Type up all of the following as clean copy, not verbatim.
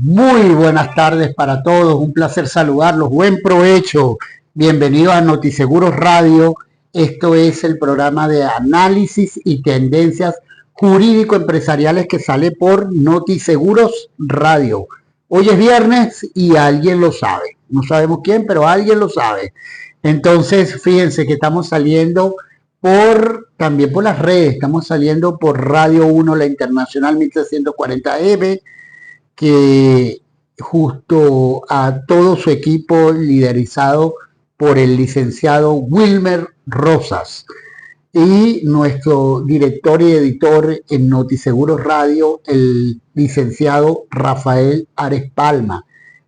Muy buenas tardes para todos, un placer saludarlos, buen provecho, bienvenidos a Notiseguros Radio. Esto es el programa de análisis y tendencias jurídico-empresariales que sale por Notiseguros Radio. Hoy es viernes y alguien lo sabe, no sabemos quién, pero alguien lo sabe. Entonces, fíjense que estamos saliendo también por las redes, estamos saliendo por Radio 1, la Internacional 1340M, que justo a todo su equipo liderizado por el licenciado Wilmer Rosas y nuestro director y editor en Notiseguros Radio, el licenciado Rafael Ares Palma.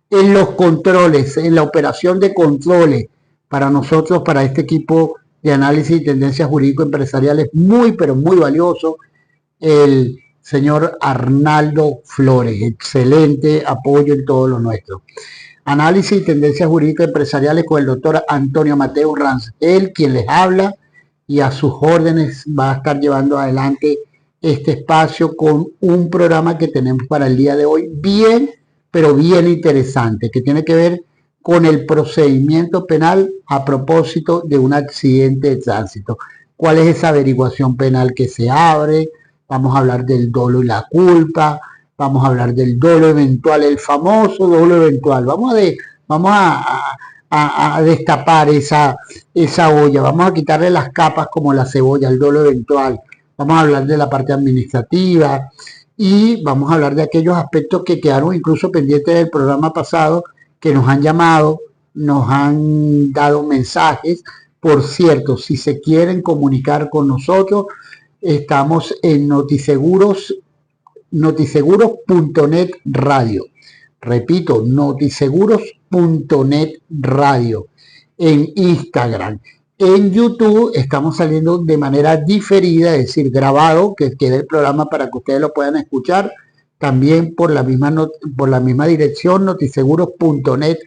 En los controles, en la operación de controles, para nosotros, para este equipo de análisis y tendencias jurídico-empresariales, muy, pero muy valioso, el señor Arnaldo Flores. Excelente apoyo en todo lo nuestro. Análisis y tendencias jurídicas empresariales con el doctor Antonio Mateo Ranz, él quien les habla y a sus órdenes va a estar llevando adelante este espacio con un programa que tenemos para el día de hoy bien, pero bien interesante, que tiene que ver con el procedimiento penal a propósito de un accidente de tránsito. ¿Cuál es esa averiguación penal que se abre? Vamos a hablar del dolo y la culpa, vamos a hablar del dolo eventual, el famoso dolo eventual. Vamos a destapar esa olla, vamos a quitarle las capas como la cebolla, el dolo eventual. Vamos a hablar de la parte administrativa y vamos a hablar de aquellos aspectos que quedaron incluso pendientes del programa pasado, que nos han llamado, nos han dado mensajes. Por cierto, si se quieren comunicar con nosotros, estamos en notiseguros.net radio. Repito, notiseguros.net radio. En Instagram. En YouTube estamos saliendo de manera diferida, es decir, grabado, que quede el programa para que ustedes lo puedan escuchar. También por la misma dirección, notiseguros.net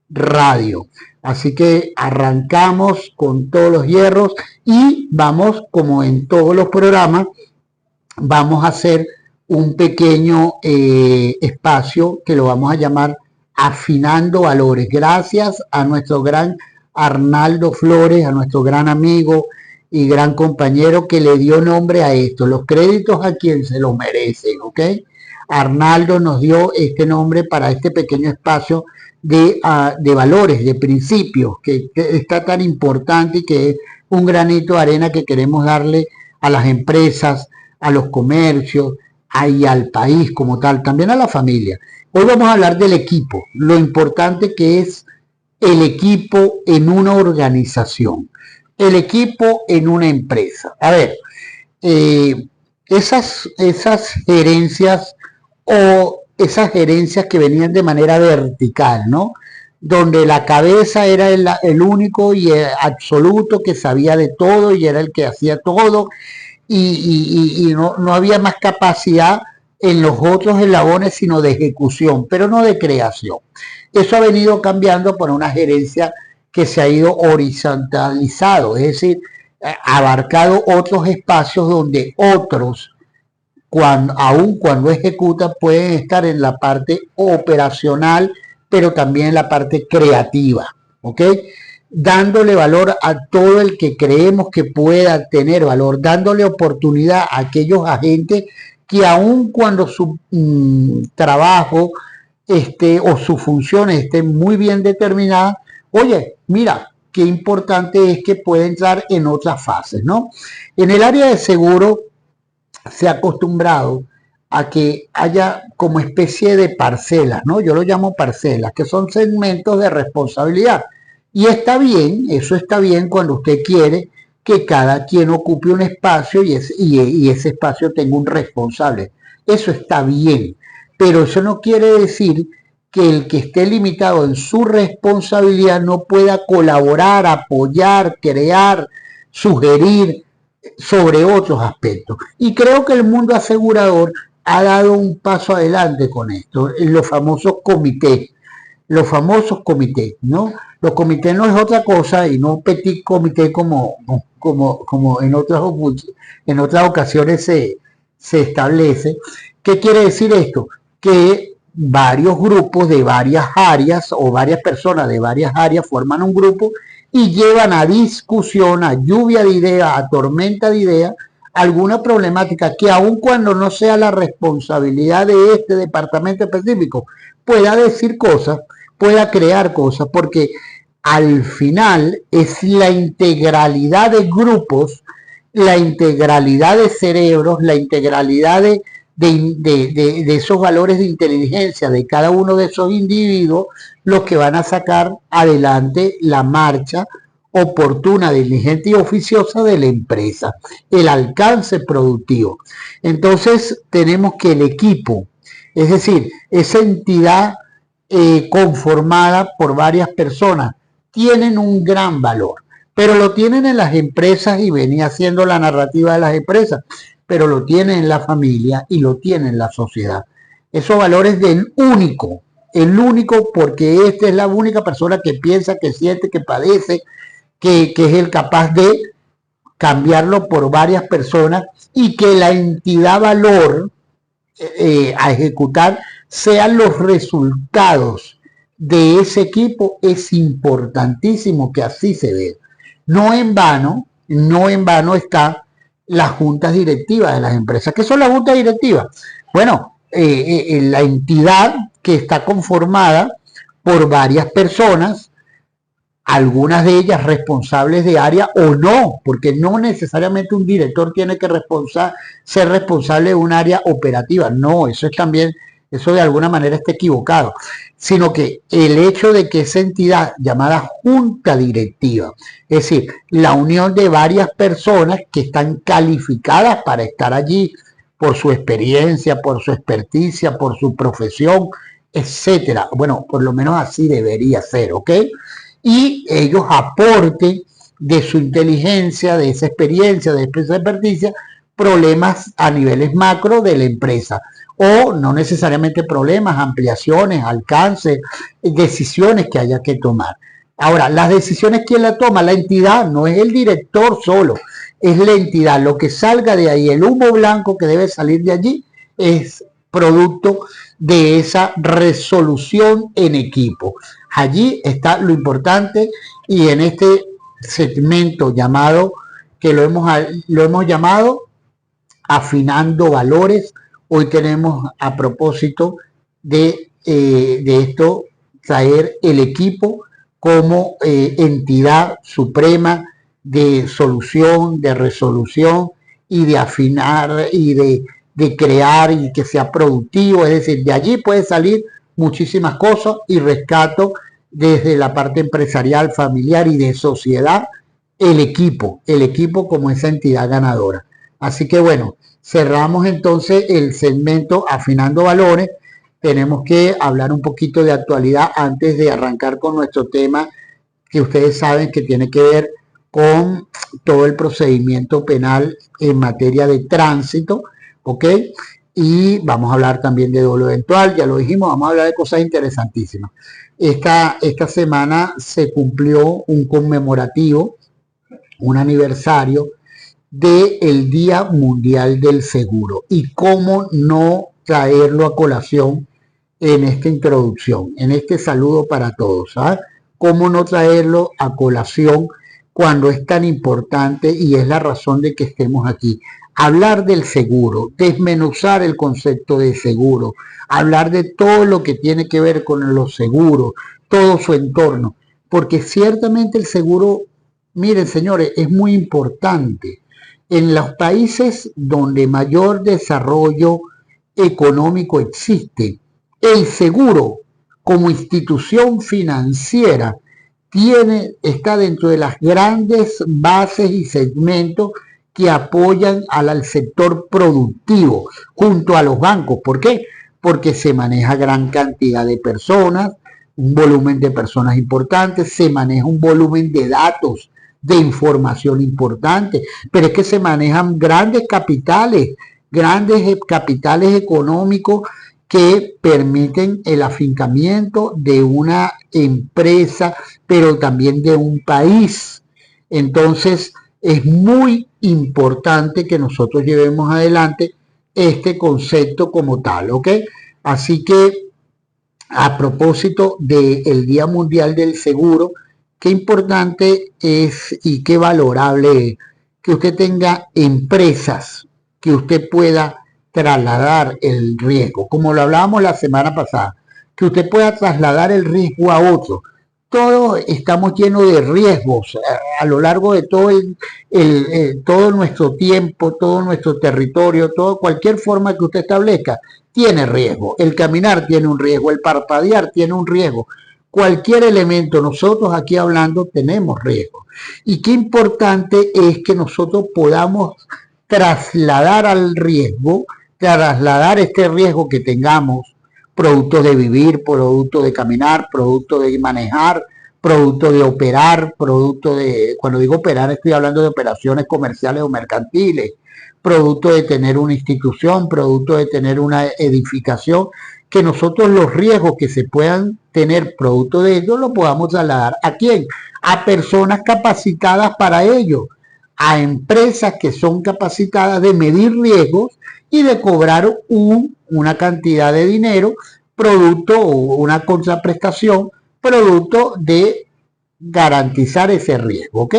radio. Así que arrancamos con todos los hierros y vamos, como en todos los programas, vamos a hacer un pequeño espacio que lo vamos a llamar Afinando Valores. Gracias a nuestro gran Arnaldo Flores, a nuestro gran amigo y gran compañero que le dio nombre a esto. Los créditos a quien se los merecen, ¿ok? Arnaldo nos dio este nombre para este pequeño espacio de valores, de principios, que está tan importante y que es un granito de arena que queremos darle a las empresas, a los comercios y al país como tal, también a la familia. Hoy vamos a hablar del equipo, lo importante que es el equipo en una organización, el equipo en una empresa. A ver, esas gerencias o esas gerencias que venían de manera vertical, ¿no? Donde la cabeza era el único y el absoluto que sabía de todo y era el que hacía todo y no había más capacidad en los otros eslabones sino de ejecución, pero no de creación. Eso ha venido cambiando por una gerencia que se ha ido horizontalizado, es decir, abarcado otros espacios donde otros, aun cuando ejecutan, pueden estar en la parte operacional, pero también en la parte creativa, ¿ok? Dándole valor a todo el que creemos que pueda tener valor, dándole oportunidad a aquellos agentes que aun cuando su trabajo o sus funciones estén muy bien determinadas, oye, mira, qué importante es que pueda entrar en otras fases, ¿no? En el área de seguro se ha acostumbrado a que haya como especie de parcelas, ¿no? Yo lo llamo parcelas, que son segmentos de responsabilidad. Y está bien, eso está bien cuando usted quiere que cada quien ocupe un espacio y ese espacio tenga un responsable. Eso está bien, pero eso no quiere decir que el que esté limitado en su responsabilidad no pueda colaborar, apoyar, crear, sugerir sobre otros aspectos. Y creo que el mundo asegurador ha dado un paso adelante con esto, en los famosos comités, ¿no? Los comités no es otra cosa y no petit comité como en otras ocasiones se establece. ¿Qué quiere decir esto? Que varios grupos de varias áreas o varias personas de varias áreas forman un grupo y llevan a discusión, a lluvia de ideas, a tormenta de ideas, alguna problemática que aun cuando no sea la responsabilidad de este departamento específico, pueda decir cosas, pueda crear cosas, porque al final es la integralidad de grupos, la integralidad de cerebros, la integralidad de esos valores de inteligencia de cada uno de esos individuos los que van a sacar adelante la marcha oportuna, diligente y oficiosa de la empresa, el alcance productivo. Entonces tenemos que el equipo, es decir, esa entidad conformada por varias personas, tienen un gran valor, pero lo tienen en las empresas y venía siendo la narrativa de las empresas, pero lo tienen en la familia y lo tienen en la sociedad. Esos valores del único, el único porque esta es la única persona que piensa, que siente, que padece, que es el capaz de cambiarlo por varias personas y que la entidad valor a ejecutar sean los resultados de ese equipo, es importantísimo que así se vea. No en vano, no en vano está las juntas directivas de las empresas. ¿Qué son las juntas directivas? Bueno, la entidad que está conformada por varias personas, algunas de ellas responsables de área o no, porque no necesariamente un director tiene que ser responsable de un área operativa. No, eso es también, eso de alguna manera está equivocado, sino que el hecho de que esa entidad llamada junta directiva, es decir, la unión de varias personas que están calificadas para estar allí por su experiencia, por su experticia, por su profesión, etcétera. Bueno, por lo menos así debería ser, ¿ok? Y ellos aporten de su inteligencia, de esa experiencia, de esa experticia, problemas a niveles macro de la empresa. O no necesariamente problemas, ampliaciones, alcances, decisiones que haya que tomar. Ahora, las decisiones, ¿quién la toma? La entidad, no es el director solo, es la entidad. Lo que salga de ahí, el humo blanco que debe salir de allí, es producto de esa resolución en equipo. Allí está lo importante y en este segmento llamado, que lo hemos llamado afinando valores, hoy tenemos a propósito de esto, traer el equipo como entidad suprema de solución, de resolución y de afinar y de crear y que sea productivo. Es decir, de allí puede salir muchísimas cosas y rescato desde la parte empresarial, familiar y de sociedad el equipo como esa entidad ganadora. Así que bueno, cerramos entonces el segmento afinando valores. Tenemos que hablar un poquito de actualidad antes de arrancar con nuestro tema, que ustedes saben que tiene que ver con todo el procedimiento penal en materia de tránsito, ¿ok? Y vamos a hablar también de dolo eventual, ya lo dijimos, vamos a hablar de cosas interesantísimas. Esta semana se cumplió un conmemorativo, un aniversario del Día Mundial del Seguro. Y cómo no traerlo a colación en esta introducción, en este saludo para todos. ¿Sabes? Cómo no traerlo a colación cuando es tan importante y es la razón de que estemos aquí. Hablar del seguro, desmenuzar el concepto de seguro, hablar de todo lo que tiene que ver con los seguros, todo su entorno, porque ciertamente el seguro, miren señores, es muy importante. En los países donde mayor desarrollo económico existe, el seguro como institución financiera está dentro de las grandes bases y segmentos que apoyan al sector productivo junto a los bancos. ¿Por qué? Porque se maneja gran cantidad de personas, un volumen de personas importantes, se maneja un volumen de datos, de información importante, pero es que se manejan grandes capitales económicos que permiten el afincamiento de una empresa, pero también de un país. Entonces, es muy importante que nosotros llevemos adelante este concepto como tal, ¿ok? Así que a propósito del Día Mundial del Seguro, qué importante es y qué valorable es que usted tenga empresas que usted pueda trasladar el riesgo, como lo hablábamos la semana pasada, que usted pueda trasladar el riesgo a otro. Todos estamos llenos de riesgos a lo largo de todo nuestro tiempo, todo nuestro territorio, cualquier forma que usted establezca tiene riesgo. El caminar tiene un riesgo, el parpadear tiene un riesgo. Cualquier elemento, nosotros aquí hablando tenemos riesgo. Y qué importante es que nosotros podamos trasladar al riesgo, trasladar este riesgo que tengamos, producto de vivir, producto de caminar, producto de manejar, producto de operar, producto de, cuando digo operar estoy hablando de operaciones comerciales o mercantiles, producto de tener una institución, producto de tener una edificación, que nosotros los riesgos que se puedan tener producto de ello lo podamos trasladar. ¿A quién? A personas capacitadas para ello, a empresas que son capacitadas de medir riesgos y de cobrar una cantidad de dinero producto o una contraprestación producto de garantizar ese riesgo, ¿ok?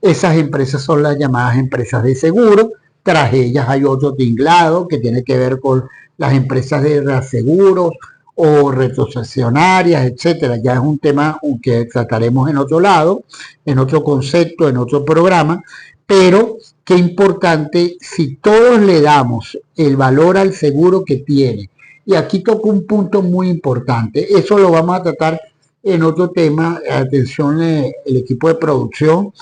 Esas empresas son las llamadas empresas de seguro. Tras ellas hay otro tinglado que tiene que ver con las empresas de reaseguros o retrocesionarias, etcétera. Ya es un tema que trataremos en otro lado, en otro concepto, en otro programa, pero qué importante si todos le damos el valor al seguro que tiene. Y aquí toco un punto muy importante. Eso lo vamos a tratar en otro tema. Atención, el equipo de producción.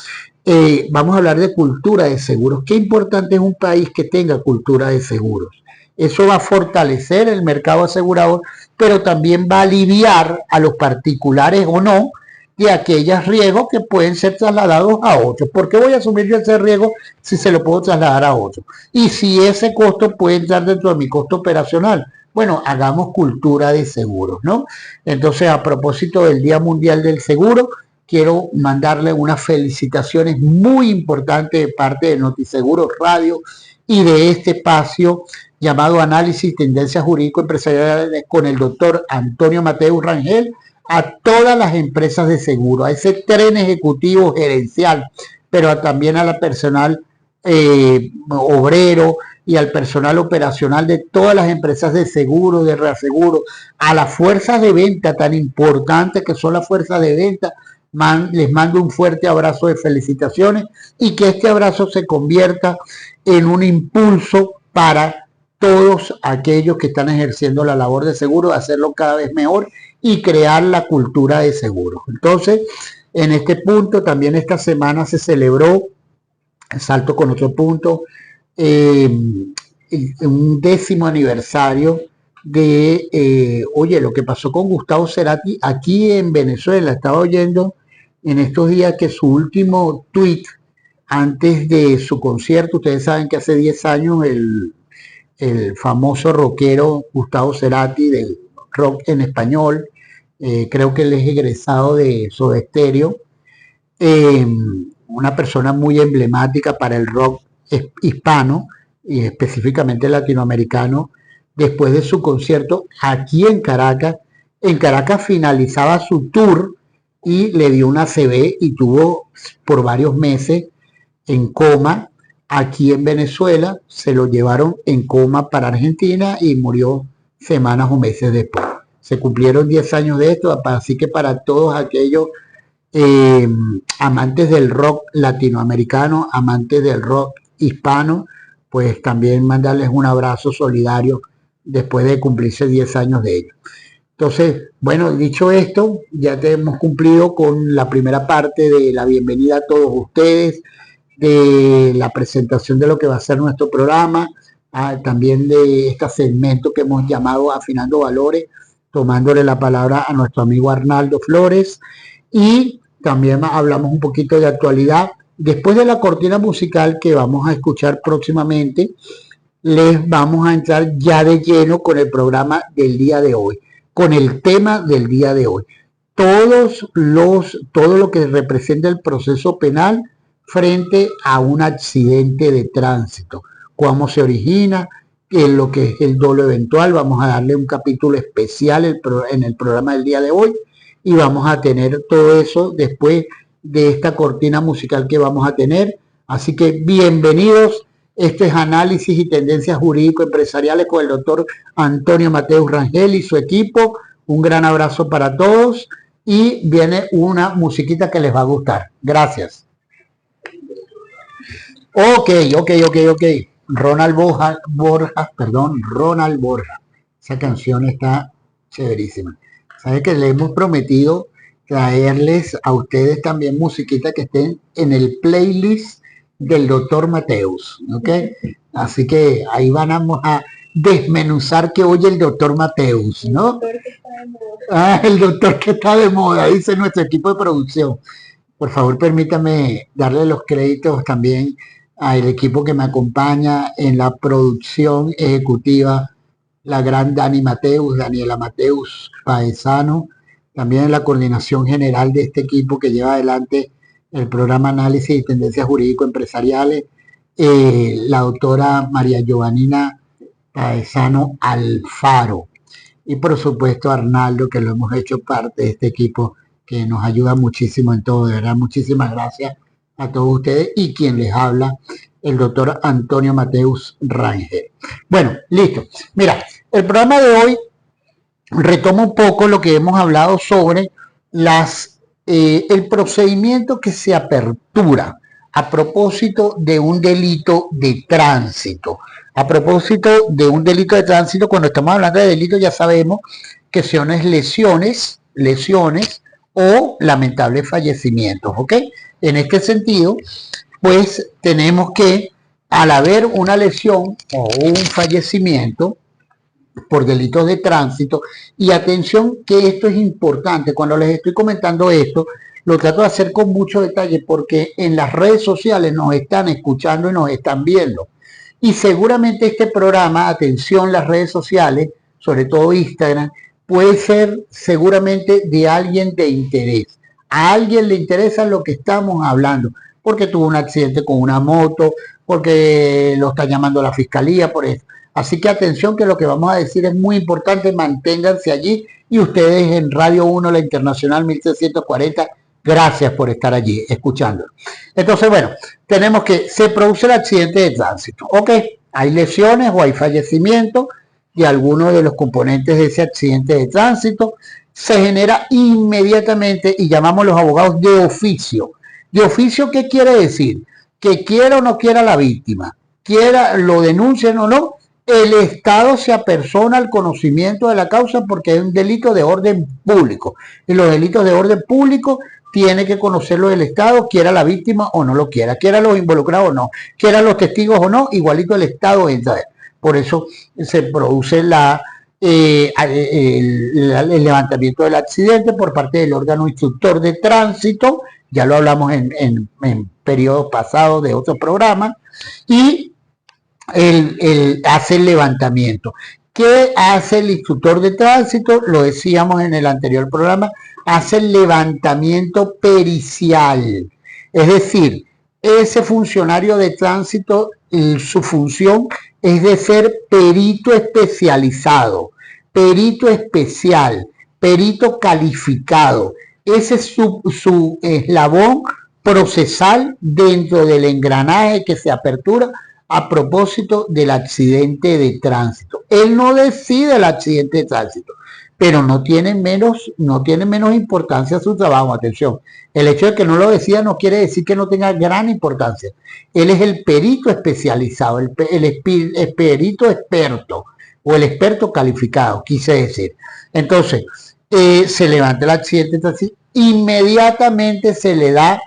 Vamos a hablar de cultura de seguros. Qué importante es un país que tenga cultura de seguros. Eso va a fortalecer el mercado asegurador, pero también va a aliviar a los particulares o no de aquellos riesgos que pueden ser trasladados a otros. ¿Por qué voy a asumir yo ese riesgo si se lo puedo trasladar a otro? Y si ese costo puede entrar dentro de mi costo operacional. Bueno, hagamos cultura de seguros, ¿no? Entonces, a propósito del Día Mundial del Seguro, quiero mandarle unas felicitaciones muy importantes de parte de Notiseguros Radio y de este espacio llamado Análisis Tendencias Jurídico Empresariales con el doctor Antonio Mateus Rangel, a todas las empresas de seguro, a ese tren ejecutivo gerencial, pero también a la personal obrero y al personal operacional de todas las empresas de seguro, de reaseguro, a las fuerzas de venta tan importantes que son las fuerzas de venta. Les mando un fuerte abrazo de felicitaciones y que este abrazo se convierta en un impulso para todos aquellos que están ejerciendo la labor de seguro, de hacerlo cada vez mejor y crear la cultura de seguro. Entonces, en este punto, también esta semana se celebró, salto con otro punto, un 10º aniversario de, oye, lo que pasó con Gustavo Cerati aquí en Venezuela. Estaba oyendo en estos días que su último tweet antes de su concierto, ustedes saben que hace 10 años el famoso rockero Gustavo Cerati del rock en español, creo que él es egresado de Soda Stereo, una persona muy emblemática para el rock hispano y específicamente latinoamericano. Después de su concierto aquí en Caracas finalizaba su tour y le dio una ACV y tuvo por varios meses en coma. Aquí en Venezuela se lo llevaron en coma para Argentina y murió semanas o meses después. Se cumplieron 10 años de esto, así que para todos aquellos amantes del rock latinoamericano, amantes del rock hispano, pues también mandarles un abrazo solidario después de cumplirse 10 años de ello. Entonces, bueno, dicho esto, ya hemos cumplido con la primera parte de la bienvenida a todos ustedes, de la presentación de lo que va a ser nuestro programa, también de este segmento que hemos llamado Afinando Valores, tomándole la palabra a nuestro amigo Arnaldo Flores, y también hablamos un poquito de actualidad. Después de la cortina musical que vamos a escuchar próximamente, les vamos a entrar ya de lleno con el programa del día de hoy, con el tema del día de hoy. Todo lo que representa el proceso penal frente a un accidente de tránsito, cómo se origina, en lo que es el dolo eventual. Vamos a darle un capítulo especial en el programa del día de hoy y vamos a tener todo eso después de esta cortina musical que vamos a tener. Así que bienvenidos. Este es Análisis y Tendencias Jurídico-Empresariales con el doctor Antonio Mateus Rangel y su equipo. Un gran abrazo para todos y viene una musiquita que les va a gustar. Gracias. Ok. Ronald Borja. Esa canción está chéverísima. Sabe que le hemos prometido traerles a ustedes también musiquita que estén en el playlist del doctor Mateus, ¿ok? Así que ahí vamos a desmenuzar que oye el doctor Mateus, ¿no? El doctor que está de moda, dice nuestro equipo de producción. Por favor, permítame darle los créditos también al equipo que me acompaña en la producción ejecutiva, la gran Daniela Mateus Paesano, también en la coordinación general de este equipo que lleva adelante el programa Análisis y Tendencias Jurídico-Empresariales, la doctora María Giovannina Paesano Alfaro, y por supuesto Arnaldo, que lo hemos hecho parte de este equipo que nos ayuda muchísimo en todo. De verdad, muchísimas gracias a todos ustedes y quien les habla, el doctor Antonio Mateus Rangel. Bueno, listo. Mira, el programa de hoy retoma un poco lo que hemos hablado sobre el procedimiento que se apertura a propósito de un delito de tránsito. A propósito de un delito de tránsito, cuando estamos hablando de delitos ya sabemos que son lesiones o lamentables fallecimientos, ¿ok? En este sentido, pues tenemos que, al haber una lesión o un fallecimiento por delitos de tránsito, y atención que esto es importante, cuando les estoy comentando esto, lo trato de hacer con mucho detalle porque en las redes sociales nos están escuchando y nos están viendo. Y seguramente este programa, atención, las redes sociales, sobre todo Instagram, puede ser seguramente de alguien de interés. A alguien le interesa lo que estamos hablando, porque tuvo un accidente con una moto, porque lo está llamando la fiscalía, por eso. Así que atención, que lo que vamos a decir es muy importante, manténganse allí, y ustedes en Radio 1, la Internacional 1640, gracias por estar allí escuchando. Entonces, bueno, tenemos que se produce el accidente de tránsito. Ok, hay lesiones o hay fallecimiento de alguno de los componentes de ese accidente de tránsito. Se genera inmediatamente, y llamamos los abogados de oficio. ¿De oficio qué quiere decir? Que quiera o no quiera la víctima, quiera lo denuncien o no, el Estado se apersona al conocimiento de la causa porque es un delito de orden público. Y los delitos de orden público tiene que conocerlo el Estado, quiera la víctima o no lo quiera, quiera los involucrados o no, quiera los testigos o no, igualito el Estado entra. Por eso se produce el levantamiento del accidente por parte del órgano instructor de tránsito, ya lo hablamos en periodos pasados de otros programas, y hace el levantamiento. ¿Qué hace el instructor de tránsito? Lo decíamos en el anterior programa, hace el levantamiento pericial. Es decir, ese funcionario de tránsito, su función es de ser perito especializado, perito especial, perito calificado. Ese es su eslabón procesal dentro del engranaje que se apertura a propósito del accidente de tránsito. Él no decide el accidente de tránsito, pero no tiene menos importancia su trabajo. Atención, el hecho de que no lo decida no quiere decir que no tenga gran importancia. Él es el perito especializado, el perito experto o el experto calificado, quise decir. Entonces, se levanta el accidente de tránsito, inmediatamente se le da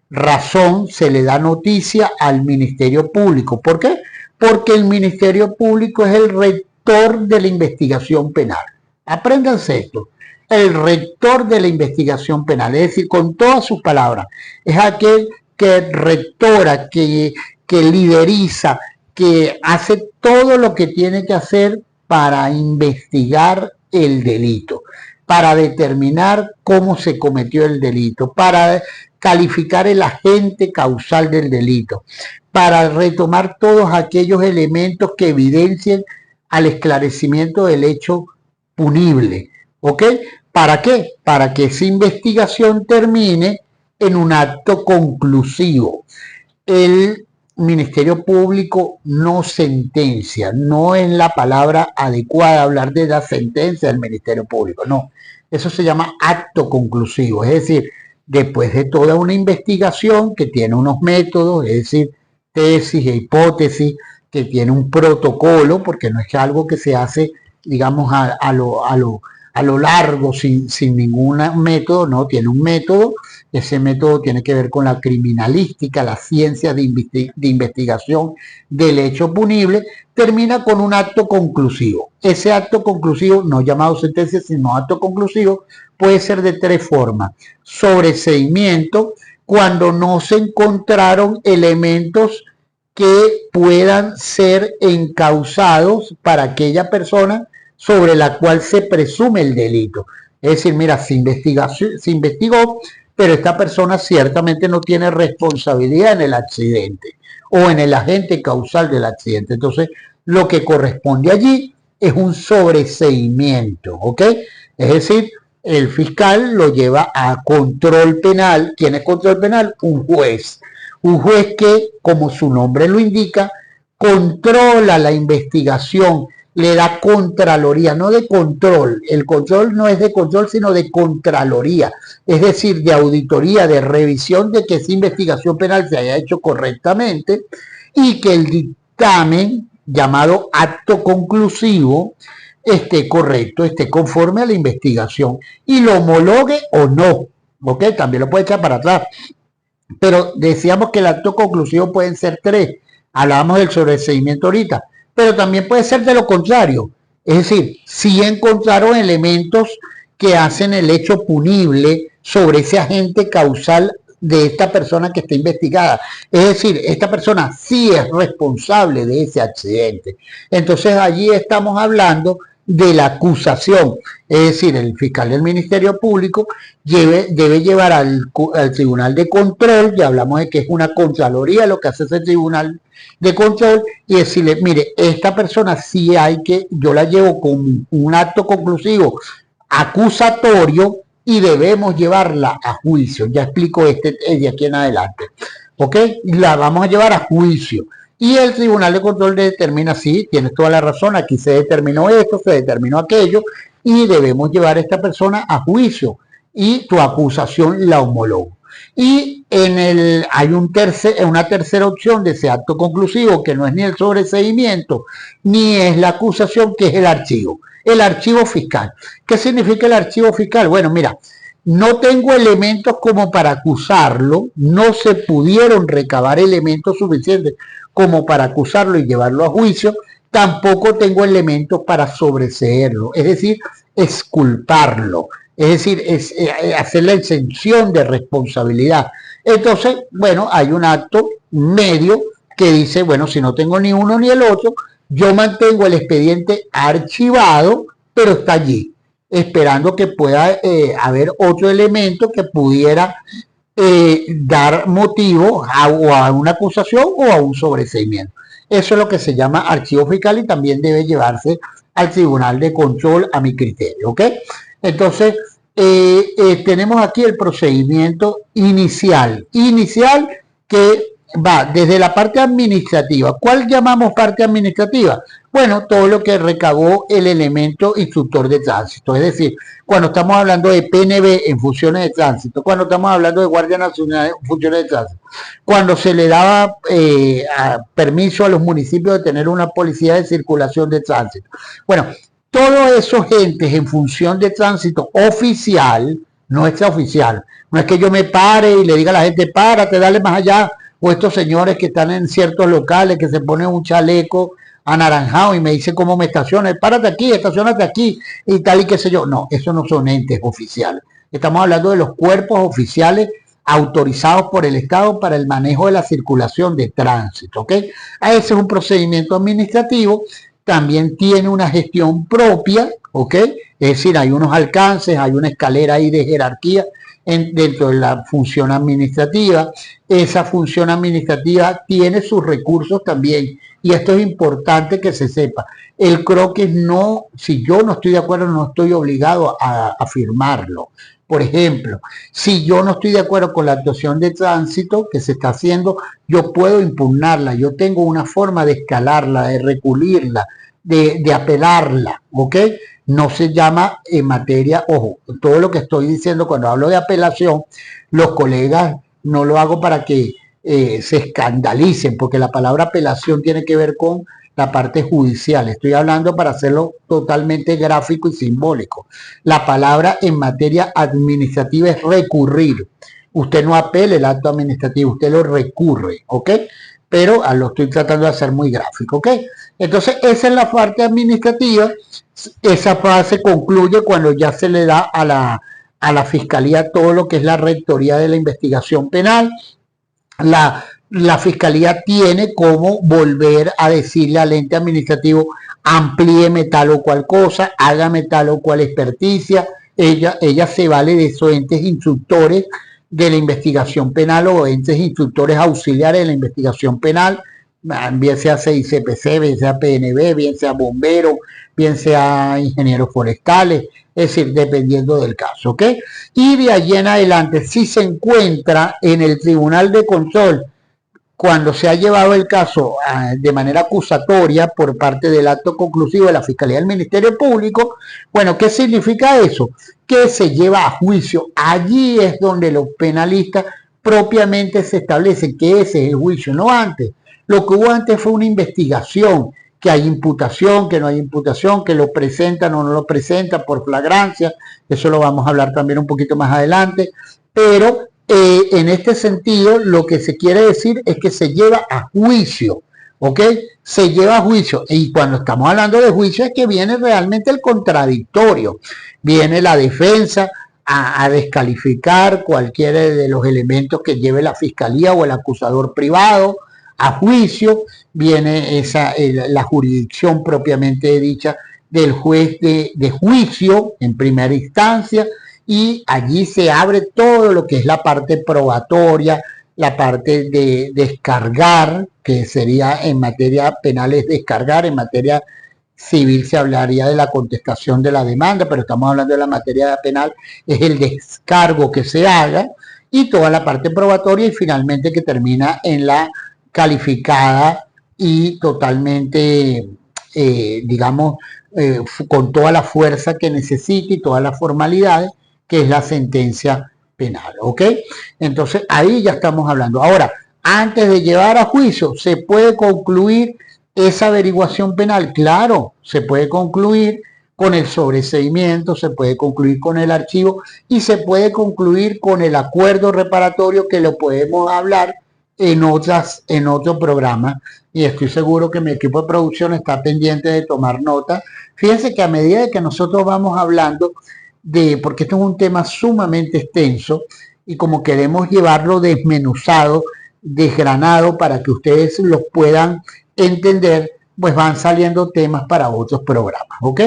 razón, se le da noticia al Ministerio Público. ¿Por qué? Porque el Ministerio Público es el rector de la investigación penal. Apréndanse esto. El rector de la investigación penal, es decir, con todas sus palabras, es aquel que rectora, que lideriza, que hace todo lo que tiene que hacer para investigar el delito. para determinar cómo se cometió el delito, para calificar el agente causal del delito, para retomar todos aquellos elementos que evidencien al esclarecimiento del hecho punible. ¿Ok? ¿Para qué? Para que esa investigación termine en un acto conclusivo. El Ministerio Público no sentencia, no es la palabra adecuada hablar de la sentencia del Ministerio Público, no. Eso se llama acto conclusivo, es decir, después de toda una investigación que tiene unos métodos, es decir, tesis e hipótesis, que tiene un protocolo, porque no es algo que se hace, digamos, a lo largo, sin ningún método, no, tiene un método. Ese método tiene que ver con la criminalística, la ciencia de investigación del hecho punible, termina con un acto conclusivo. Ese acto conclusivo, no llamado sentencia, sino acto conclusivo, puede ser de tres formas. Sobreseimiento, cuando no se encontraron elementos que puedan ser encausados para aquella persona sobre la cual se presume el delito. Es decir, mira, se investigó, pero esta persona ciertamente no tiene responsabilidad en el accidente o en el agente causal del accidente. Entonces, lo que corresponde allí es un sobreseimiento, ¿ok? Es decir, el fiscal lo lleva a control penal. ¿Quién es control penal? Un juez. Un juez que, como su nombre lo indica, controla la investigación, le da contraloría, no de control. El control no es de control, sino de contraloría, es decir, de auditoría, de revisión de que esa investigación penal se haya hecho correctamente y que el dictamen llamado acto conclusivo esté correcto, esté conforme a la investigación y lo homologue o no. ¿Ok? También lo puede echar para atrás. Pero decíamos que el acto conclusivo pueden ser tres. Hablábamos del sobreseimiento ahorita, pero también puede ser de lo contrario. Es decir, si encontraron elementos que hacen el hecho punible sobre ese agente causal de esta persona que está investigada. Es decir, esta persona sí es responsable de ese accidente. Entonces allí estamos hablando de la acusación, es decir, el fiscal del Ministerio Público debe llevar al Tribunal de Control, ya hablamos de que es una Contraloría lo que hace ese Tribunal de Control, y decirle, mire, esta persona sí yo la llevo con un acto conclusivo acusatorio y debemos llevarla a juicio. Ya explico de aquí en adelante. ¿Ok? La vamos a llevar a juicio. Y el Tribunal de Control determina, sí, tienes toda la razón, aquí se determinó esto, se determinó aquello, y debemos llevar a esta persona a juicio. Y tu acusación la homologo. Y hay una tercera opción de ese acto conclusivo, que no es ni el sobreseimiento, ni es la acusación, que es el archivo. El archivo fiscal. ¿Qué significa el archivo fiscal? Bueno, mira, no tengo elementos como para acusarlo, no se pudieron recabar elementos suficientes como para acusarlo y llevarlo a juicio, tampoco tengo elementos para sobreseerlo, es decir, exculparlo, es decir, hacer la exención de responsabilidad. Entonces, bueno, hay un acto medio que dice, bueno, si no tengo ni uno ni el otro, yo mantengo el expediente archivado, pero está allí, esperando que pueda haber otro elemento que pudiera dar motivo a una acusación o a un sobreseimiento. Eso es lo que se llama archivo fiscal y también debe llevarse al Tribunal de Control a mi criterio. ¿Ok? Entonces, tenemos aquí el procedimiento inicial. Inicial que va desde la parte administrativa. ¿Cuál llamamos parte administrativa? Bueno, todo lo que recabó el elemento instructor de tránsito. Es decir, cuando estamos hablando de PNB en funciones de tránsito, cuando estamos hablando de Guardia Nacional en funciones de tránsito, cuando se le daba permiso a los municipios de tener una policía de circulación de tránsito. Bueno, todos esos entes en función de tránsito oficial, no extraoficial. No es que yo me pare y le diga a la gente, párate, dale más allá. O estos señores que están en ciertos locales que se ponen un chaleco anaranjado y me dicen cómo me estaciona, párate aquí, estacionate aquí y tal y qué sé yo. No, esos no son entes oficiales. Estamos hablando de los cuerpos oficiales autorizados por el Estado para el manejo de la circulación de tránsito. ¿Ok? Ese es un procedimiento administrativo, también tiene una gestión propia, ¿ok? Es decir, hay unos alcances, hay una escalera ahí de jerarquía dentro de la función administrativa. Esa función administrativa tiene sus recursos también, y esto es importante que se sepa. El croquis no, si yo no estoy de acuerdo, no estoy obligado a firmarlo. Por ejemplo, si yo no estoy de acuerdo con la actuación de tránsito que se está haciendo, yo puedo impugnarla, yo tengo una forma de escalarla, de recurrirla, de apelarla, ¿ok? No se llama en materia, ojo, todo lo que estoy diciendo cuando hablo de apelación, los colegas no lo hago para que se escandalicen, porque la palabra apelación tiene que ver con la parte judicial. Estoy hablando para hacerlo totalmente gráfico y simbólico. La palabra en materia administrativa es recurrir. Usted no apela el acto administrativo, usted lo recurre, ¿ok? Pero lo estoy tratando de hacer muy gráfico, ¿ok? Entonces, esa es la parte administrativa. Esa fase concluye cuando ya se le da a la Fiscalía todo lo que es la rectoría de la investigación penal. La Fiscalía tiene como volver a decirle al ente administrativo: amplíeme tal o cual cosa, hágame tal o cual experticia. Ella se vale de esos entes instructores de la investigación penal o entes instructores auxiliares de la investigación penal, bien sea CICPC, bien sea PNB, bien sea bombero, bien sea ingenieros forestales, es decir, dependiendo del caso, ¿ok? Y de allí en adelante, si se encuentra en el Tribunal de Control, cuando se ha llevado el caso de manera acusatoria por parte del acto conclusivo de la Fiscalía del Ministerio Público, bueno, ¿qué significa eso? Que se lleva a juicio. Allí es donde los penalistas propiamente se establecen que ese es el juicio, no antes. Lo que hubo antes fue una investigación, que hay imputación, que no hay imputación, que lo presentan o no lo presentan por flagrancia. Eso lo vamos a hablar también un poquito más adelante, pero en este sentido, lo que se quiere decir es que se lleva a juicio, ¿ok? Se lleva a juicio. Y cuando estamos hablando de juicio es que viene realmente el contradictorio. Viene la defensa a descalificar cualquiera de los elementos que lleve la fiscalía o el acusador privado a juicio. Viene la jurisdicción propiamente dicha del juez de juicio en primera instancia, y allí se abre todo lo que es la parte probatoria, la parte de descargar, que sería en materia penal es descargar, en materia civil se hablaría de la contestación de la demanda, pero estamos hablando de la materia penal, es el descargo que se haga, y toda la parte probatoria, y finalmente que termina en la calificada y totalmente, digamos, con toda la fuerza que necesita y todas las formalidades, que es la sentencia penal, ¿ok? Entonces, ahí ya estamos hablando. Ahora, antes de llevar a juicio, ¿se puede concluir esa averiguación penal? Claro, se puede concluir con el sobreseimiento, se puede concluir con el archivo y se puede concluir con el acuerdo reparatorio, que lo podemos hablar en otro programa, y estoy seguro que mi equipo de producción está pendiente de tomar nota. Fíjense que a medida de que nosotros vamos hablando porque esto es un tema sumamente extenso, y como queremos llevarlo desmenuzado, desgranado, para que ustedes los puedan entender, pues van saliendo temas para otros programas, ¿ok?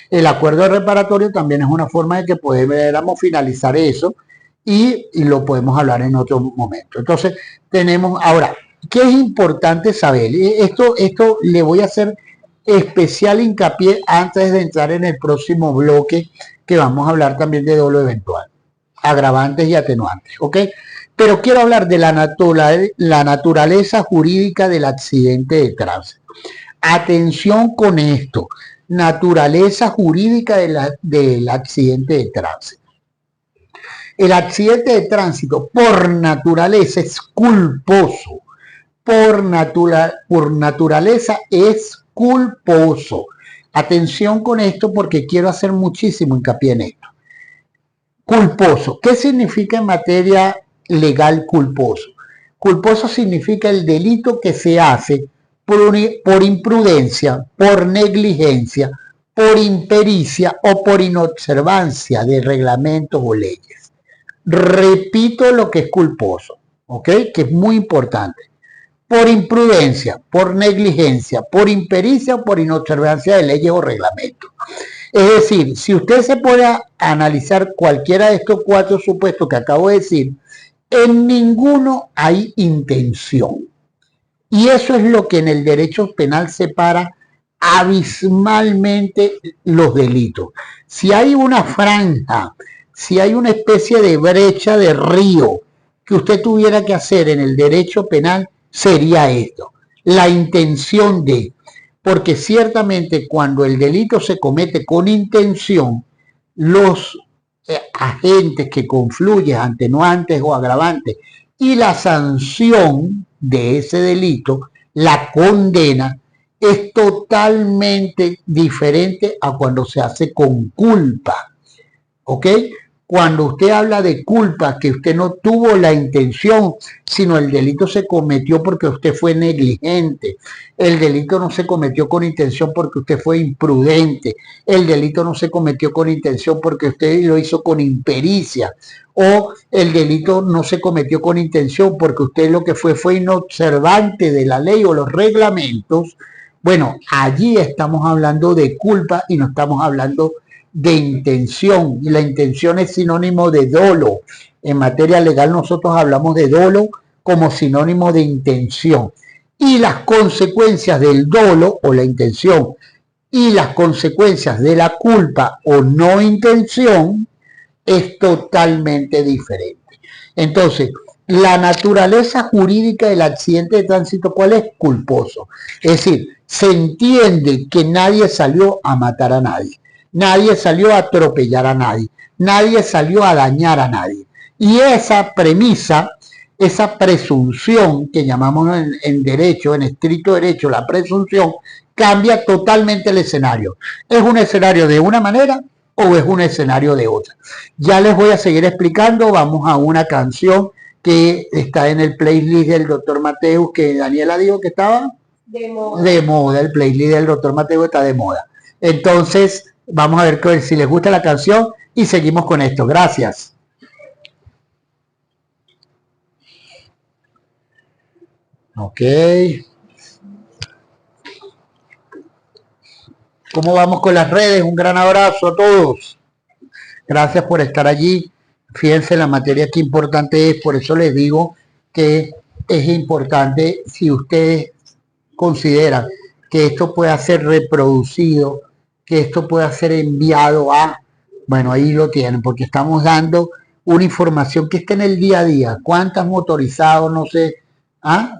El acuerdo reparatorio también es una forma de que podamos finalizar eso, y lo podemos hablar en otro momento. Entonces, tenemos ahora, ¿qué es importante saber? Esto le voy a hacer especial hincapié antes de entrar en el próximo bloque, que vamos a hablar también de dolo eventual, agravantes y atenuantes, ¿ok? Pero quiero hablar de la naturaleza jurídica del accidente de tránsito. Atención con esto, naturaleza jurídica del accidente de tránsito. El accidente de tránsito por naturaleza es culposo, por naturaleza es culposo. Atención con esto, porque quiero hacer muchísimo hincapié en esto. Culposo. ¿Qué significa en materia legal culposo? Culposo significa el delito que se hace por imprudencia, por negligencia, por impericia o por inobservancia de reglamentos o leyes. Repito lo que es culposo, ¿ok? Que es muy importante. Por imprudencia, por negligencia, por impericia o por inobservancia de leyes o reglamentos. Es decir, si usted se puede analizar cualquiera de estos cuatro supuestos que acabo de decir, en ninguno hay intención. Y eso es lo que en el derecho penal separa abismalmente los delitos. Si hay una franja, si hay una especie de brecha de río que usted tuviera que hacer en el derecho penal, sería esto, la intención de, porque ciertamente cuando el delito se comete con intención, los agentes que confluyen, atenuantes o agravantes, y la sanción de ese delito, la condena, es totalmente diferente a cuando se hace con culpa. ¿Ok? Cuando usted habla de culpa, que usted no tuvo la intención, sino el delito se cometió porque usted fue negligente. El delito no se cometió con intención porque usted fue imprudente. El delito no se cometió con intención porque usted lo hizo con impericia. O el delito no se cometió con intención porque usted lo que fue inobservante de la ley o los reglamentos. Bueno, allí estamos hablando de culpa y no estamos hablando de intención, y la intención es sinónimo de dolo. En materia legal nosotros hablamos de dolo como sinónimo de intención, y las consecuencias del dolo o la intención y las consecuencias de la culpa o no intención es totalmente diferente. Entonces, la naturaleza jurídica del accidente de tránsito, ¿cuál es? Culposo. Es decir, se entiende que nadie salió a matar a nadie. Nadie salió a atropellar a nadie. Nadie salió a dañar a nadie. Y esa premisa, esa presunción que llamamos en derecho, en estricto derecho, la presunción, cambia totalmente el escenario. ¿Es un escenario de una manera o es un escenario de otra? Ya les voy a seguir explicando. Vamos a una canción que está en el playlist del Dr. Mateus, que Daniela dijo que estaba de moda. De moda. El playlist del Dr. Mateus está de moda. Entonces, vamos a ver si les gusta la canción y seguimos con esto. Gracias. Ok. ¿Cómo vamos con las redes? Un gran abrazo a todos. Gracias por estar allí. Fíjense la materia que importante es, por eso les digo que es importante si ustedes consideran que esto pueda ser reproducido, que esto pueda ser enviado a, bueno, ahí lo tienen, porque estamos dando una información que está en el día a día. ¿Cuántas motorizados, no sé,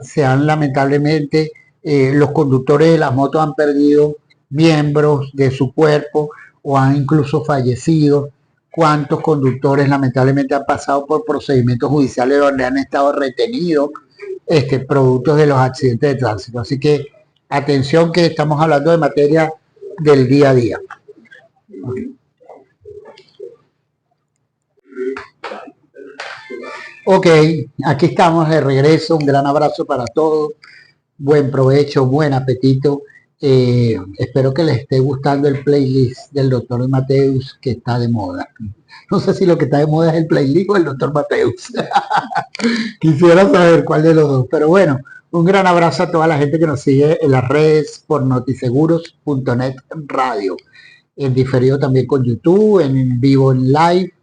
se han lamentablemente, los conductores de las motos han perdido miembros de su cuerpo o han incluso fallecido? ¿Cuántos conductores lamentablemente han pasado por procedimientos judiciales donde han estado retenidos productos de los accidentes de tránsito? Así que atención, que estamos hablando de materia del día a día. Ok, aquí estamos de regreso. Un gran abrazo para todos. Buen provecho, buen apetito. Espero que les esté gustando el playlist del Dr. Mateus, que está de moda. No sé si lo que está de moda es el playlist o el Dr. Mateus. Quisiera saber cuál de los dos. Pero bueno, un gran abrazo a toda la gente que nos sigue en las redes por notiseguros.net radio. En diferido también con YouTube, en vivo, en live.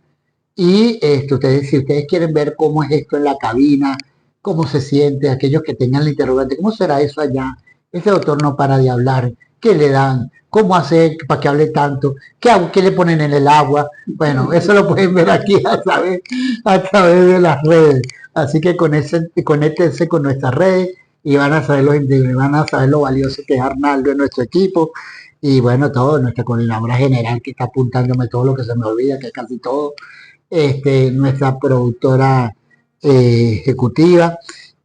Y ustedes, si ustedes quieren ver cómo es esto en la cabina, cómo se siente, aquellos que tengan la interrogante, ¿cómo será eso allá? Este doctor no para de hablar. ¿Qué le dan? ¿Cómo hacer para que hable tanto? ¿Qué le ponen en el agua? Bueno, eso lo pueden ver aquí a través de las redes. Así que conéctense con nuestras redes y van a saber lo valioso que es Arnaldo en nuestro equipo. Y bueno, todo, nuestra coordinadora general que está apuntándome todo lo que se me olvida, que es casi todo. Nuestra productora ejecutiva.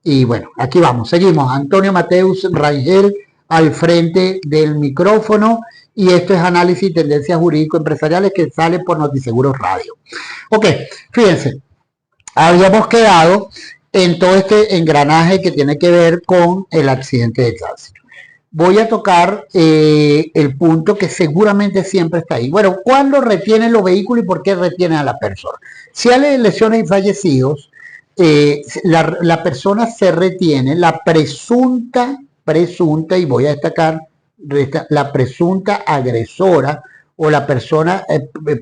Y bueno, aquí vamos, seguimos. Antonio Mateus Rangel al frente del micrófono, y esto es análisis y tendencias jurídico-empresariales que sale por Notiseguros Radio. Ok, fíjense, habíamos quedado en todo este engranaje que tiene que ver con el accidente de tránsito. Voy a tocar el punto que seguramente siempre está ahí. Bueno, ¿cuándo retienen los vehículos y por qué retienen a la persona? Si hay lesiones y fallecidos, la persona se retiene, la presunta, y voy a destacar, la presunta agresora o la persona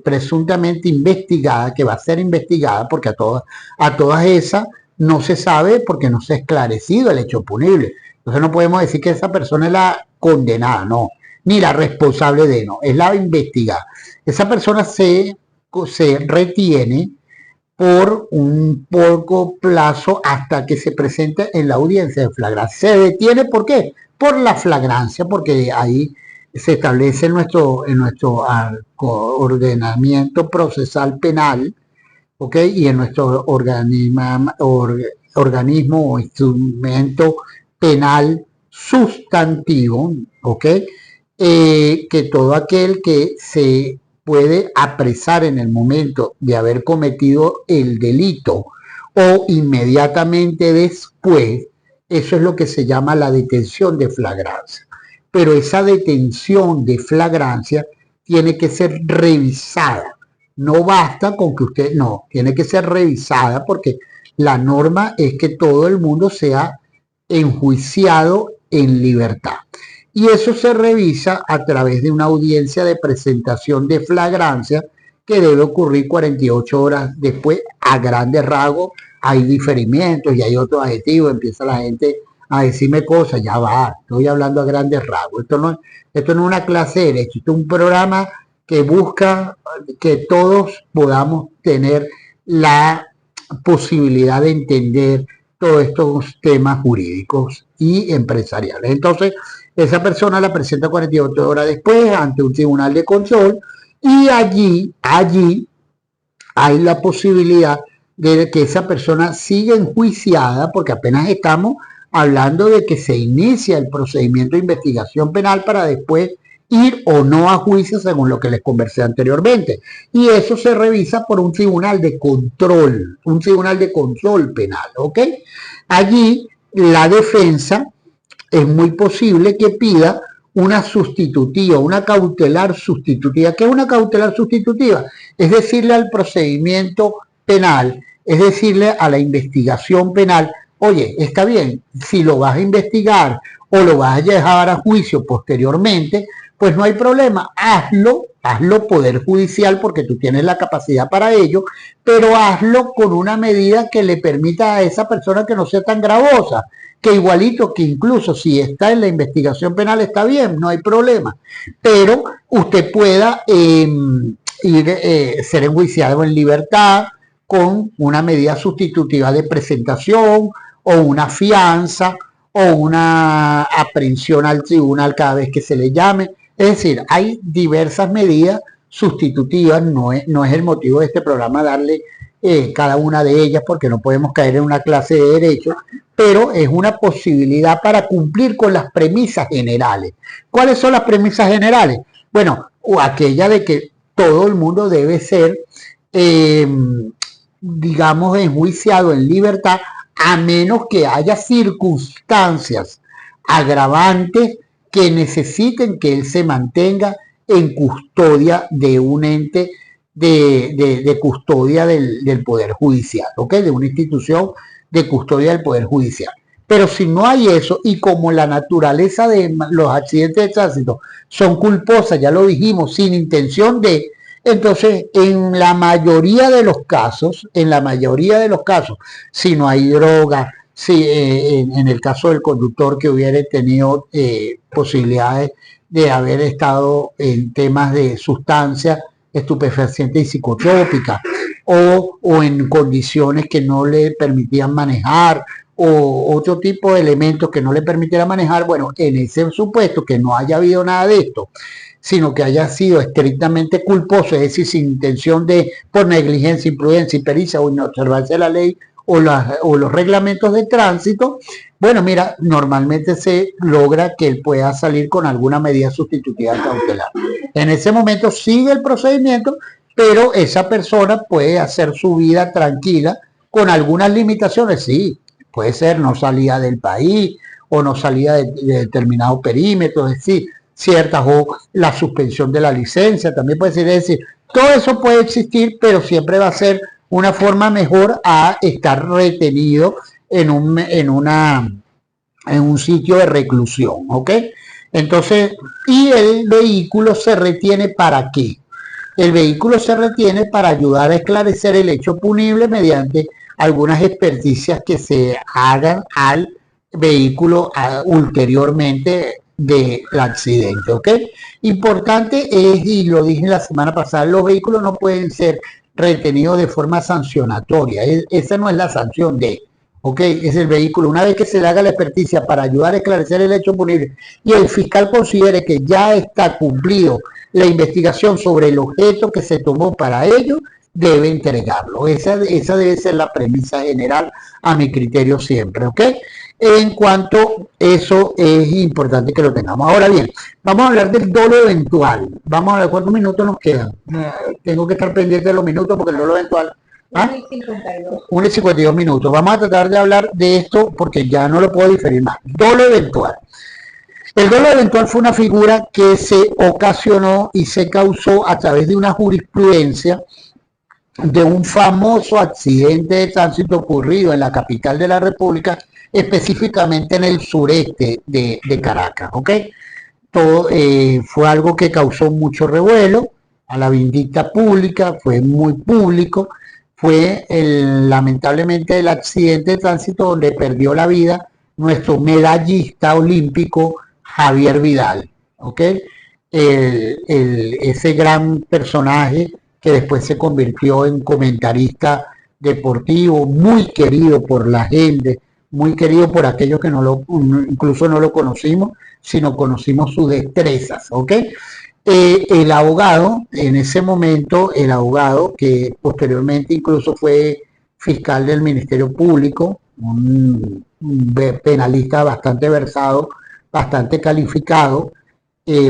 presuntamente investigada, que va a ser investigada, porque a todas esas no se sabe porque no se ha esclarecido el hecho punible. Entonces no podemos decir que esa persona es la condenada, no, ni la responsable de, no, es la investigada. Esa persona se retiene por un poco plazo hasta que se presente en la audiencia de flagrancia. Se detiene, ¿por qué? Por la flagrancia, porque ahí se establece en nuestro ordenamiento procesal penal, ¿ok? Y en nuestro organismo o instrumento penal sustantivo, ¿ok? Que todo aquel que se puede apresar en el momento de haber cometido el delito o inmediatamente después, eso es lo que se llama la detención de flagrancia. Pero esa detención de flagrancia tiene que ser revisada. No basta con que usted, no, tiene que ser revisada porque la norma es que todo el mundo sea enjuiciado en libertad. Y eso se revisa a través de una audiencia de presentación de flagrancia que debe ocurrir 48 horas después. A grandes rasgos hay diferimientos y hay otros adjetivos, empieza la gente a decirme cosas, ya va, estoy hablando a grandes rasgos. Esto no es una clase de derecho, esto es un programa que busca que todos podamos tener la posibilidad de entender todos estos temas jurídicos y empresariales. Entonces, esa persona la presenta 48 horas después ante un tribunal de control y allí hay la posibilidad de que esa persona siga enjuiciada, porque apenas estamos hablando de que se inicia el procedimiento de investigación penal para después ir o no a juicio según lo que les conversé anteriormente. Y eso se revisa por un tribunal de control penal, ¿ok? Allí la defensa es muy posible que pida una sustitutiva, una cautelar sustitutiva. ¿Qué es una cautelar sustitutiva? Es decirle al procedimiento penal, es decirle a la investigación penal, oye, está bien, si lo vas a investigar o lo vas a llevar a juicio posteriormente, pues no hay problema, hazlo poder judicial porque tú tienes la capacidad para ello, pero hazlo con una medida que le permita a esa persona que no sea tan gravosa, que igualito que incluso si está en la investigación penal está bien, no hay problema, pero usted pueda ser enjuiciado en libertad con una medida sustitutiva de presentación o una fianza o una aprehensión al tribunal cada vez que se le llame. Es decir, hay diversas medidas sustitutivas, no es el motivo de este programa darle cada una de ellas porque no podemos caer en una clase de derecho, pero es una posibilidad para cumplir con las premisas generales. ¿Cuáles son las premisas generales? Bueno, aquella de que todo el mundo debe ser, digamos, enjuiciado en libertad a menos que haya circunstancias agravantes que necesiten que él se mantenga en custodia de un ente de custodia del Poder Judicial, ¿ok? De una institución de custodia del Poder Judicial. Pero si no hay eso, y como la naturaleza de los accidentes de tránsito son culposas, ya lo dijimos, sin intención de, entonces en la mayoría de los casos, si no hay droga, si en el caso del conductor que hubiera tenido posibilidades de haber estado en temas de sustancias estupefacientes y psicotrópicas o en condiciones que no le permitían manejar o otro tipo de elementos que no le permitieran manejar, bueno, en ese supuesto que no haya habido nada de esto, sino que haya sido estrictamente culposo, es decir, sin intención de, por negligencia, imprudencia, impericia o inobservancia de la ley o los reglamentos de tránsito, bueno, mira, normalmente se logra que él pueda salir con alguna medida sustitutiva cautelar. En ese momento sigue el procedimiento, pero esa persona puede hacer su vida tranquila con algunas limitaciones, sí, puede ser no salida del país o no salida de determinado perímetro, es decir, ciertas o la suspensión de la licencia, también puede ser, es decir, todo eso puede existir, pero siempre va a ser una forma mejor a estar retenido en un sitio de reclusión, ¿ok? Entonces, y el vehículo se retiene ¿para qué? El vehículo se retiene para ayudar a esclarecer el hecho punible mediante algunas experticias que se hagan al vehículo ulteriormente del accidente, ¿ok? Importante es, y lo dije la semana pasada, los vehículos no pueden ser retenidos de forma sancionatoria. Esa no es la sanción de, ¿ok? Es el vehículo. Una vez que se le haga la experticia para ayudar a esclarecer el hecho punible y el fiscal considere que ya está cumplido la investigación sobre el objeto que se tomó para ello, debe entregarlo. Esa debe ser la premisa general a mi criterio siempre, ¿ok? En cuanto eso es importante que lo tengamos. Ahora bien, vamos a hablar del dolo eventual. Vamos a ver cuántos minutos nos quedan. Tengo que estar pendiente de los minutos porque el dolo eventual... ¿Ah? 1 y 52 minutos. Vamos a tratar de hablar de esto porque ya no lo puedo diferir más. Dolo eventual. El dolo eventual fue una figura que se ocasionó y se causó a través de una jurisprudencia de un famoso accidente de tránsito ocurrido en la capital de la República, específicamente en el sureste de Caracas, ¿ok? Todo fue algo que causó mucho revuelo a la vindicta pública, fue muy público, fue lamentablemente el accidente de tránsito donde perdió la vida nuestro medallista olímpico Javier Vidal, ¿ok? Ese gran personaje que después se convirtió en comentarista deportivo, muy querido por la gente, muy querido por aquellos que incluso no lo conocimos, sino conocimos sus destrezas, ¿ok? El abogado, en ese momento, el abogado que posteriormente incluso fue fiscal del Ministerio Público, un penalista bastante versado, bastante calificado,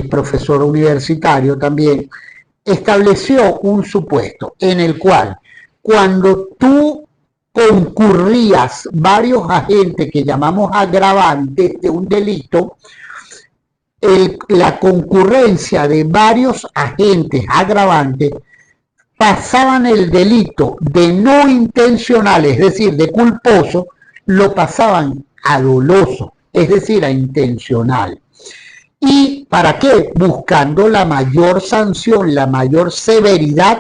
profesor universitario también, estableció un supuesto en el cual cuando tú concurrías varios agentes que llamamos agravantes de un delito, la concurrencia de varios agentes agravantes pasaban el delito de no intencional, es decir, de culposo, lo pasaban a doloso, es decir, a intencional. ¿Y para qué? Buscando la mayor sanción, la mayor severidad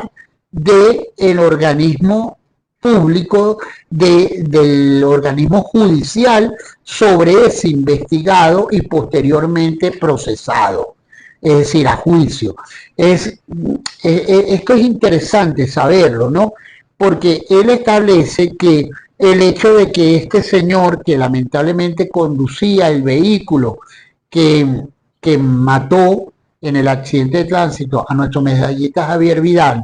del organismo público, del organismo judicial sobre ese investigado y posteriormente procesado, es decir, a juicio. Esto es interesante saberlo, ¿no? Porque él establece que el hecho de que este señor que lamentablemente conducía el vehículo que mató en el accidente de tránsito a nuestro medallista Javier Vidal,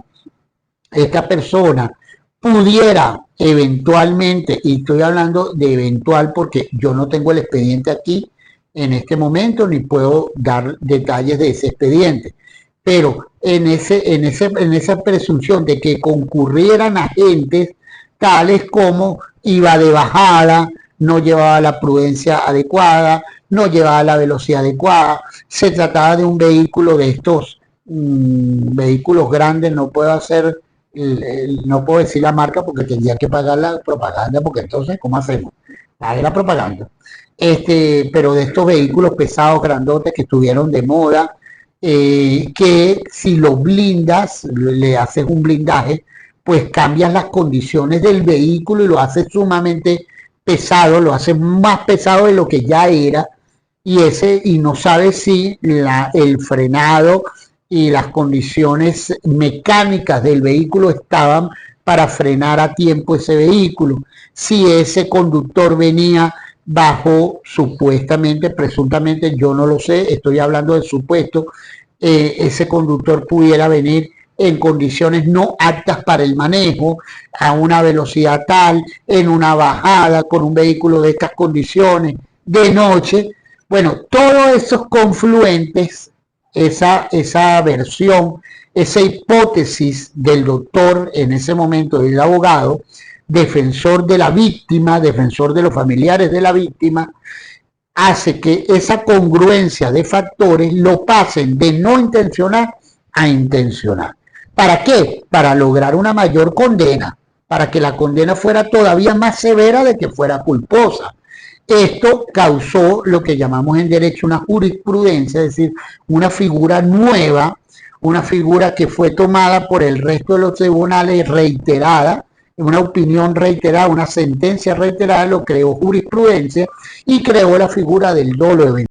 esta persona pudiera eventualmente, y estoy hablando de eventual porque yo no tengo el expediente aquí en este momento ni puedo dar detalles de ese expediente, pero en esa presunción de que concurrieran agentes tales como iba de bajada, no llevaba la prudencia adecuada, no llevaba la velocidad adecuada, se trataba de un vehículo de estos vehículos grandes, no puedo decir la marca porque tendría que pagar la propaganda, porque entonces, ¿cómo hacemos? Pague la propaganda. Pero de estos vehículos pesados, grandotes, que estuvieron de moda, que si los blindas, le haces un blindaje, pues cambias las condiciones del vehículo y lo haces sumamente pesado, lo haces más pesado de lo que ya era, y no sabes si el frenado y las condiciones mecánicas del vehículo estaban para frenar a tiempo ese vehículo, si ese conductor venía bajo supuestamente, presuntamente, yo no lo sé, estoy hablando de supuesto, ese conductor pudiera venir en condiciones no aptas para el manejo, a una velocidad tal, en una bajada, con un vehículo de estas condiciones, de noche. Bueno, todos esos confluentes, esa versión, esa hipótesis del doctor en ese momento, del abogado, defensor de la víctima, defensor de los familiares de la víctima, hace que esa congruencia de factores lo pasen de no intencional a intencional. ¿Para qué? Para lograr una mayor condena, para que la condena fuera todavía más severa de que fuera culposa. Esto causó lo que llamamos en derecho una jurisprudencia, es decir, una figura nueva, una figura que fue tomada por el resto de los tribunales reiterada, una opinión reiterada, una sentencia reiterada, lo creó jurisprudencia y creó la figura del dolo eventual.